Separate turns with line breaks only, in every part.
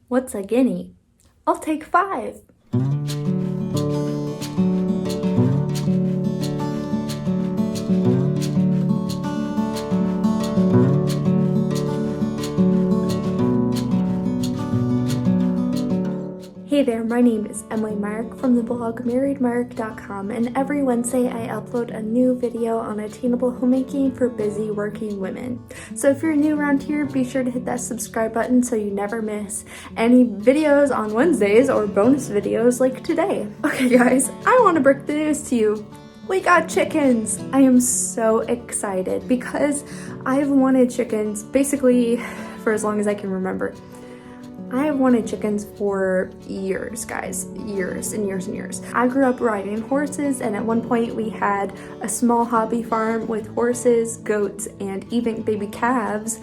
What's a guinea? I'll take 5. Hey there, my name is Emily Mark from the blog marriedmark.com, and every Wednesday I upload a new video on attainable homemaking for busy working women. So if you're new around here, be sure to hit that subscribe button so you never miss any videos on Wednesdays or bonus videos like today. Okay guys, I want to break the news to you. We got chickens! I am so excited because I've wanted chickens basically for as long as I can remember. I have wanted chickens for years, guys. Years and years and years. I grew up riding horses, and at one point we had a small hobby farm with horses, goats, and even baby calves,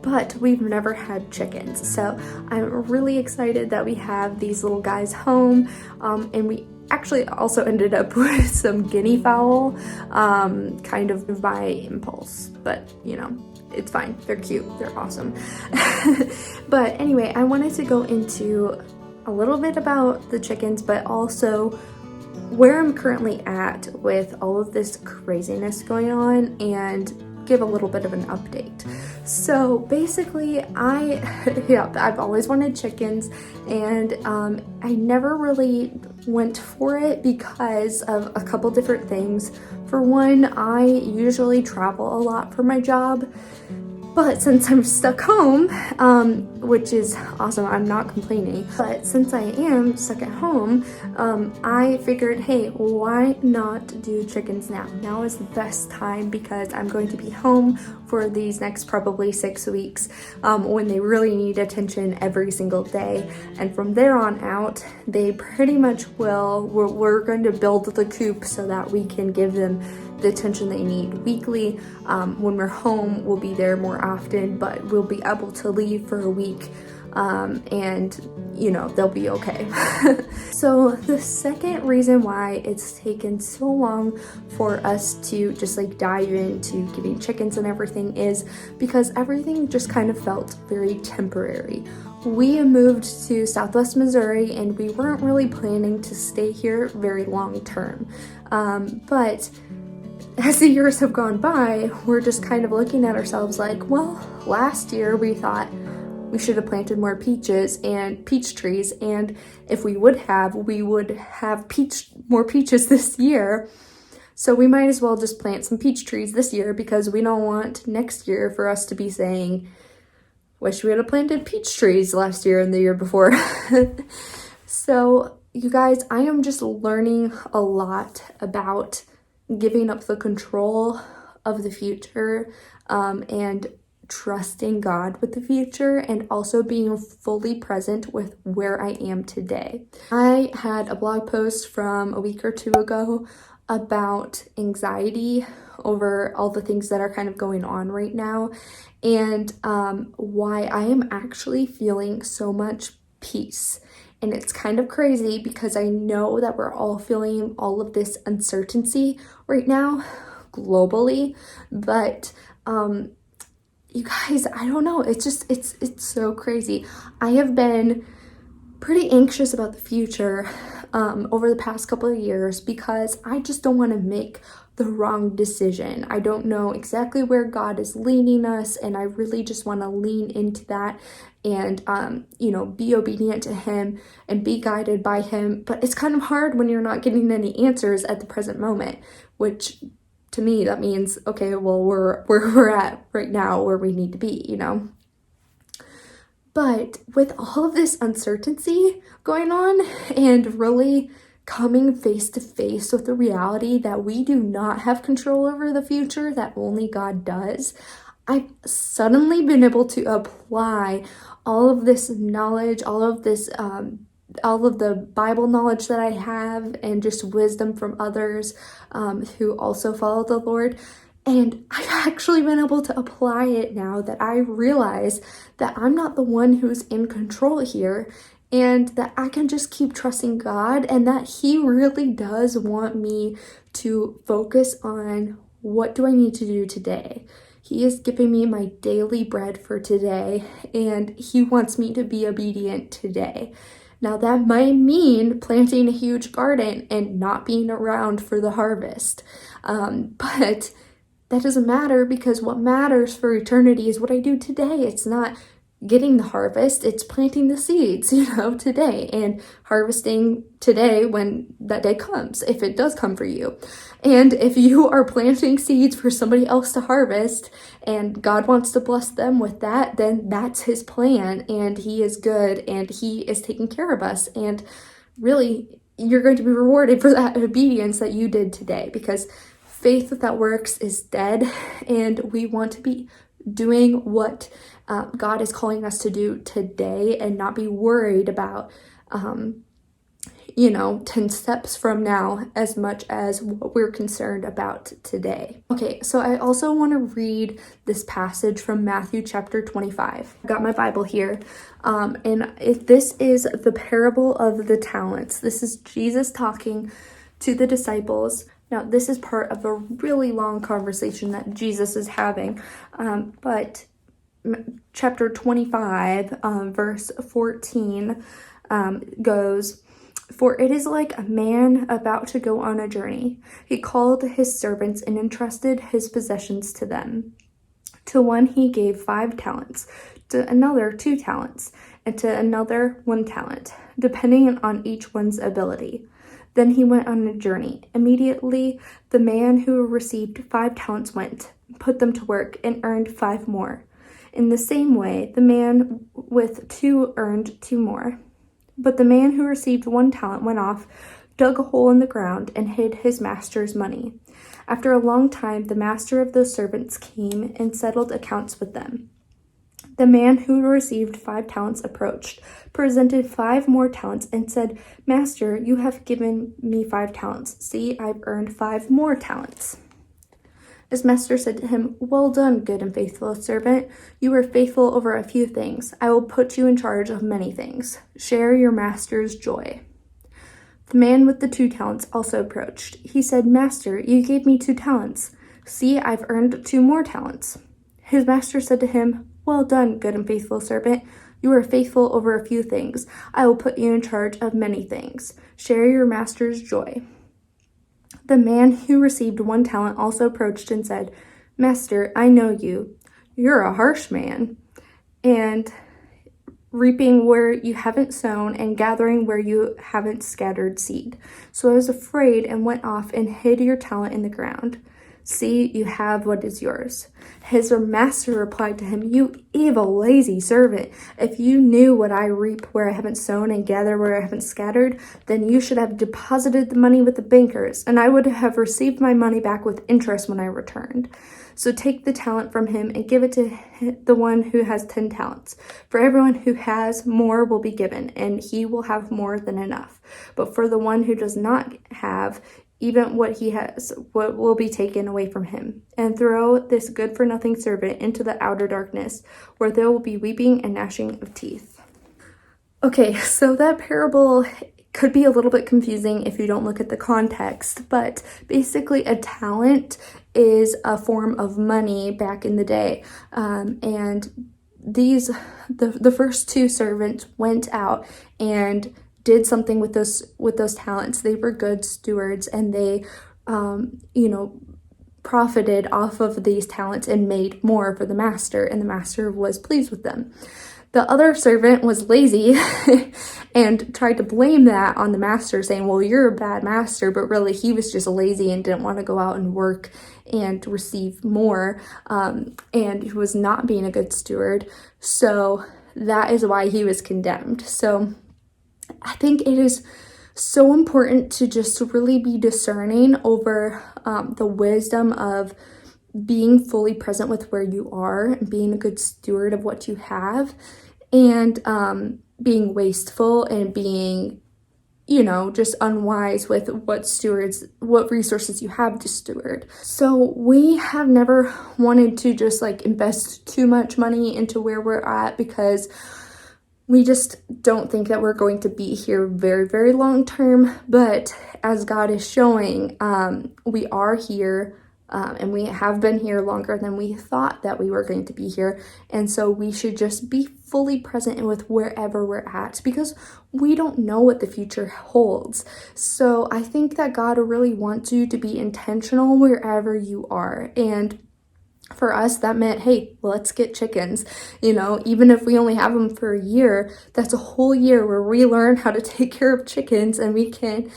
but we've never had chickens. So I'm really excited that we have these little guys home, and we actually also ended up with some guinea fowl, kind of by impulse, but you know, it's fine. They're cute. They're awesome. But anyway, I wanted to go into a little bit about the chickens, but also where I'm currently at with all of this craziness going on and give a little bit of an update. So basically I've always wanted chickens, and I never really went for it because of a couple different things. For one, I usually travel a lot for my job, but since I'm stuck home, which is awesome, I'm not complaining, but since I am stuck at home, I figured, hey, why not do chickens now? Now is the best time because I'm going to be home for these next probably 6 weeks, when they really need attention every single day. And from there on out, they pretty much we're going to build the coop so that we can give them the attention they need weekly. When we're home, we'll be there more often, but we'll be able to leave for a week, and you know, they'll be okay. So the second reason why it's taken so long for us to just like dive into getting chickens and everything is because everything just kind of felt very temporary. We moved to Southwest Missouri and we weren't really planning to stay here very long term, but as the years have gone by, we're just kind of looking at ourselves like, well, last year we thought we should have planted more peaches and peach trees, and if we would have more peaches this year. So we might as well just plant some peach trees this year because we don't want next year for us to be saying, wish we had planted peach trees last year and the year before. So you guys, I am just learning a lot about giving up the control of the future, and trusting God with the future, and also being fully present with where I am today. I had a blog post from a week or two ago about anxiety over all the things that are kind of going on right now, and why I am actually feeling so much peace. And it's kind of crazy because I know that we're all feeling all of this uncertainty right now globally, but you guys, I don't know, it's so crazy. I have been pretty anxious about the future over the past couple of years because I just don't want to make the wrong decision. I don't know exactly where God is leading us, and I really just want to lean into that and you know, be obedient to him and be guided by him. But it's kind of hard when you're not getting any answers at the present moment, which to me that means, okay, well, we're at right now where we need to be, you know. But with all of this uncertainty going on and really coming face to face with the reality that we do not have control over the future, that only God does, I've suddenly been able to apply all of this knowledge, all of the Bible knowledge that I have, and just wisdom from others who also follow the Lord. And I've actually been able to apply it now that I realize that I'm not the one who's in control here, and that I can just keep trusting God, and that he really does want me to focus on what do I need to do today. He is giving me my daily bread for today, and he wants me to be obedient today. Now that might mean planting a huge garden and not being around for the harvest. But that doesn't matter, because what matters for eternity is what I do today. It's not getting the harvest, it's planting the seeds, today, and harvesting today when that day comes, if it does come for you. And if you are planting seeds for somebody else to harvest and God wants to bless them with that, then that's his plan, and he is good, and he is taking care of us. And really, you're going to be rewarded for that obedience that you did today, because faith without works is dead, and we want to be doing what God is calling us to do today, and not be worried about 10 steps from now as much as what we're concerned about today. Okay, so I also want to read this passage from Matthew chapter 25. I've got my Bible here, and this is the parable of the talents. This is Jesus talking to the disciples. Now, this is part of a really long conversation that Jesus is having, but chapter 25, verse 14 goes, "For it is like a man about to go on a journey. He called his servants and entrusted his possessions to them. To one he gave 5 talents, to another 2 talents, and to another 1 talent, depending on each one's ability. Then he went on a journey. Immediately the man who received 5 talents went, put them to work, and earned 5 more. In the same way, the man with 2 earned 2 more. But the man who received 1 talent went off, dug a hole in the ground, and hid his master's money. After a long time, the master of those servants came and settled accounts with them. The man who received 5 talents approached, presented 5 more talents, and said, 'Master, you have given me 5 talents. See, I've earned 5 more talents.' His master said to him, 'Well done, good and faithful servant. You were faithful over a few things. I will put you in charge of many things. Share your master's joy.' The man with the 2 talents also approached. He said, 'Master, you gave me 2 talents. See, I've earned 2 more talents.' His master said to him, 'Well done, good and faithful servant. You are faithful over a few things. I will put you in charge of many things. Share your master's joy.' The man who received 1 talent also approached and said, 'Master, I know you. You're a harsh man, and reaping where you haven't sown and gathering where you haven't scattered seed. So I was afraid and went off and hid your talent in the ground. See, you have what is yours.' His master replied to him, 'You evil, lazy servant. If you knew what I reap where I haven't sown and gather where I haven't scattered, then you should have deposited the money with the bankers, and I would have received my money back with interest when I returned. So take the talent from him and give it to the one who has 10 talents. For everyone who has, more will be given, and he will have more than enough. But for the one who does not have, even what he has, what will be taken away from him. And throw this good-for-nothing servant into the outer darkness, where there will be weeping and gnashing of teeth." Okay, so that parable could be a little bit confusing if you don't look at the context, but basically a talent is a form of money back in the day. And the first 2 servants went out and did something with those talents. They were good stewards, and they profited off of these talents and made more for the master, and the master was pleased with them. The other servant was lazy and tried to blame that on the master, saying, "Well, you're a bad master," but really he was just lazy and didn't want to go out and work and receive more, and he was not being a good steward. So that is why he was condemned. So I think it is so important to just really be discerning over the wisdom of being fully present with where you are and being a good steward of what you have, and being wasteful and being, just unwise with what resources you have to steward. So we have never wanted to just invest too much money into where we're at, because we just don't think that we're going to be here very, very long term. But as God is showing, we are here and we have been here longer than we thought that we were going to be here. And so we should just be fully present with wherever we're at, because we don't know what the future holds. So I think that God really wants you to be intentional wherever you are. And for us, that meant, hey, let's get chickens. You know, even if we only have them for a year, that's a whole year where we learn how to take care of chickens, and we can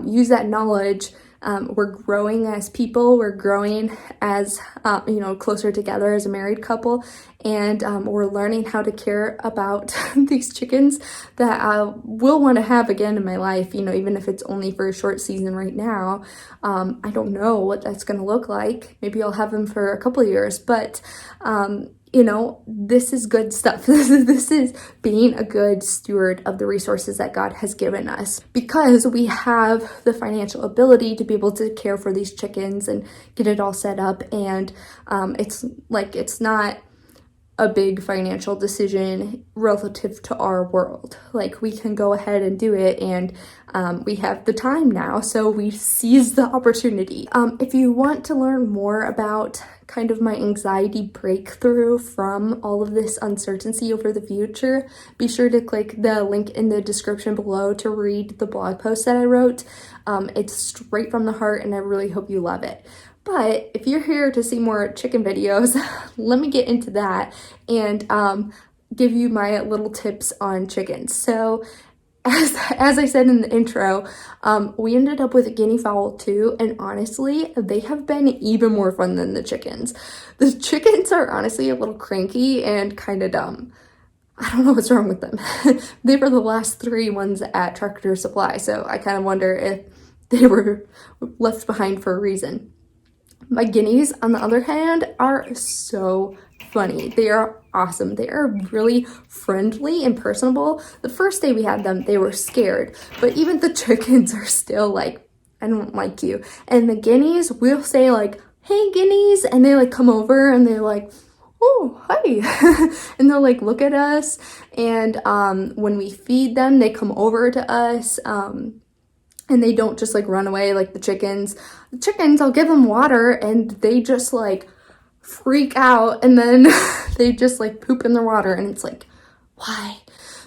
use that knowledge. We're growing as people, we're growing as, closer together as a married couple, and we're learning how to care about these chickens that I will want to have again in my life, even if it's only for a short season right now. I don't know what that's going to look like. Maybe I'll have them for a couple of years, but this is good stuff. This is being a good steward of the resources that God has given us, because we have the financial ability to be able to care for these chickens and get it all set up. And it's not a big financial decision relative to our world. Like, we can go ahead and do it, and we have the time now, so we seize the opportunity. If you want to learn more about kind of my anxiety breakthrough from all of this uncertainty over the future, be sure to click the link in the description below to read the blog post that I wrote. It's straight from the heart, and I really hope you love it. But if you're here to see more chicken videos, let me get into that and give you my little tips on chickens. So as I said in the intro, we ended up with a guinea fowl too, and honestly, they have been even more fun than the chickens. The chickens are honestly a little cranky and kind of dumb. I don't know what's wrong with them. They were the last 3 ones at Tractor Supply, so I kind of wonder if they were left behind for a reason. My guineas, on the other hand, are so funny. They are awesome. They are really friendly and personable. The first day we had them, they were scared, but even the chickens are still like, I don't like you. And the guineas will say like, hey guineas, and they like come over and they're like, oh, hi. And they'll like look at us, and when we feed them, they come over to us. And they don't just like run away like the chickens. The chickens, I'll give them water and they just like freak out, and then they just like poop in their water, and it's like, why?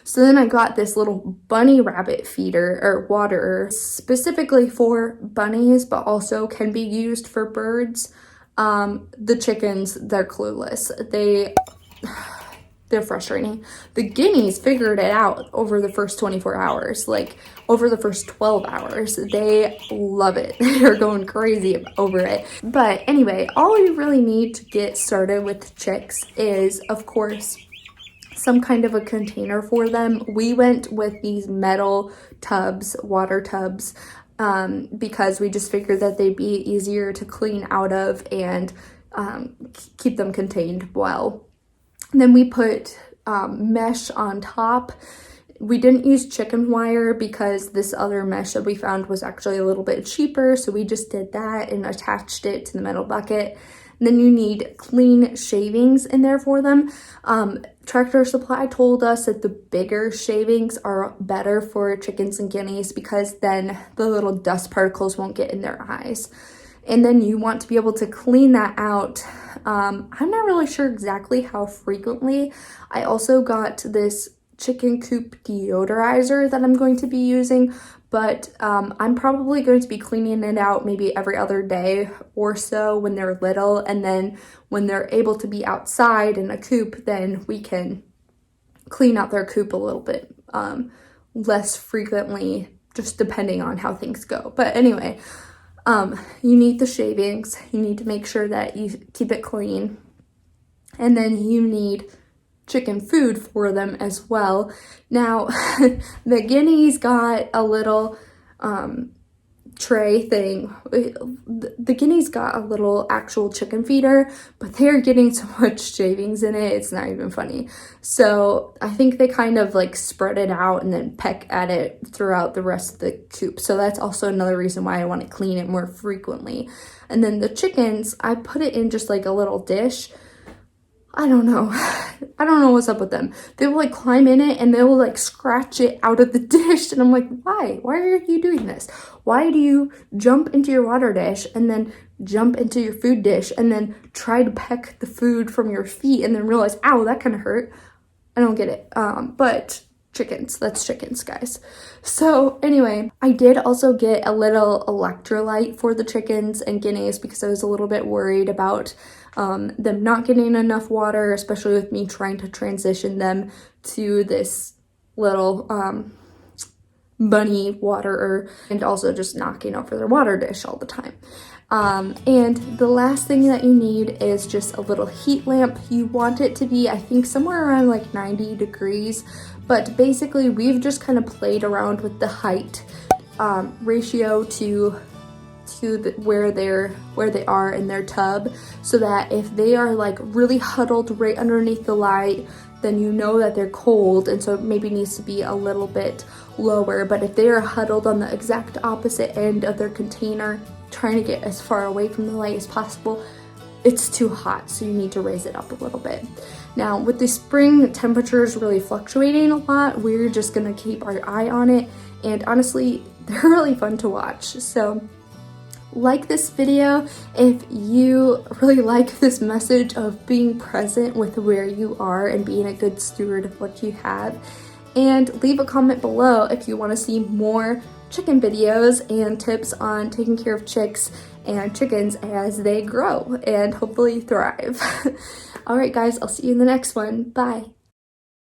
So then I got this little bunny rabbit feeder or water specifically for bunnies, but also can be used for birds. The chickens, they're clueless. They're frustrating. The guineas figured it out over the first 24 hours, like over the first 12 hours. They love it. They're going crazy over it. But anyway, all you really need to get started with chicks is, of course, some kind of a container for them. We went with these metal tubs, water tubs, because we just figured that they'd be easier to clean out of and keep them contained well. And then we put mesh on top. We didn't use chicken wire because this other mesh that we found was actually a little bit cheaper, so we just did that and attached it to the metal bucket. And then you need clean shavings in there for them. Tractor Supply told us that the bigger shavings are better for chickens and guineas, because then the little dust particles won't get in their eyes. And then you want to be able to clean that out. I'm not really sure exactly how frequently. I also got this chicken coop deodorizer that I'm going to be using, but I'm probably going to be cleaning it out maybe every other day or so when they're little, and then when they're able to be outside in a coop, then we can clean out their coop a little bit less frequently, just depending on how things go. But anyway, you need the shavings, you need to make sure that you keep it clean, and then you need chicken food for them as well. Now, the guineas got a little tray thing. The guineas got a little actual chicken feeder, but they're getting so much shavings in it, it's not even funny. So I think they kind of like spread it out and then peck at it throughout the rest of the coop. So that's also another reason why I want to clean it more frequently. And then the chickens, I put it in just like a little dish. I don't know. I don't know what's up with them. They will like climb in it and they will like scratch it out of the dish. And I'm like, why? Why are you doing this? Why do you jump into your water dish and then jump into your food dish and then try to peck the food from your feet and then realize, ow, that kind of hurt? I don't get it. But chickens, that's chickens, guys. So anyway, I did also get a little electrolyte for the chickens and guineas because I was a little bit worried about them not getting enough water, especially with me trying to transition them to this little bunny waterer and also just knocking over their water dish all the time. And the last thing that you need is just a little heat lamp. You want it to be, I think, somewhere around like 90 degrees, but basically we've just kind of played around with the height ratio to where they are in their tub, so that if they are like really huddled right underneath the light, then you know that they're cold, and so it maybe needs to be a little bit lower. But if they are huddled on the exact opposite end of their container, trying to get as far away from the light as possible, it's too hot, so you need to raise it up a little bit. Now, with the spring temperatures really fluctuating a lot, we're just gonna keep our eye on it, and honestly, they're really fun to watch. So like this video if you really like this message of being present with where you are and being a good steward of what you have, and leave a comment below if you want to see more chicken videos and tips on taking care of chicks and chickens as they grow and hopefully thrive. All right, guys, I'll see you in the next one. Bye.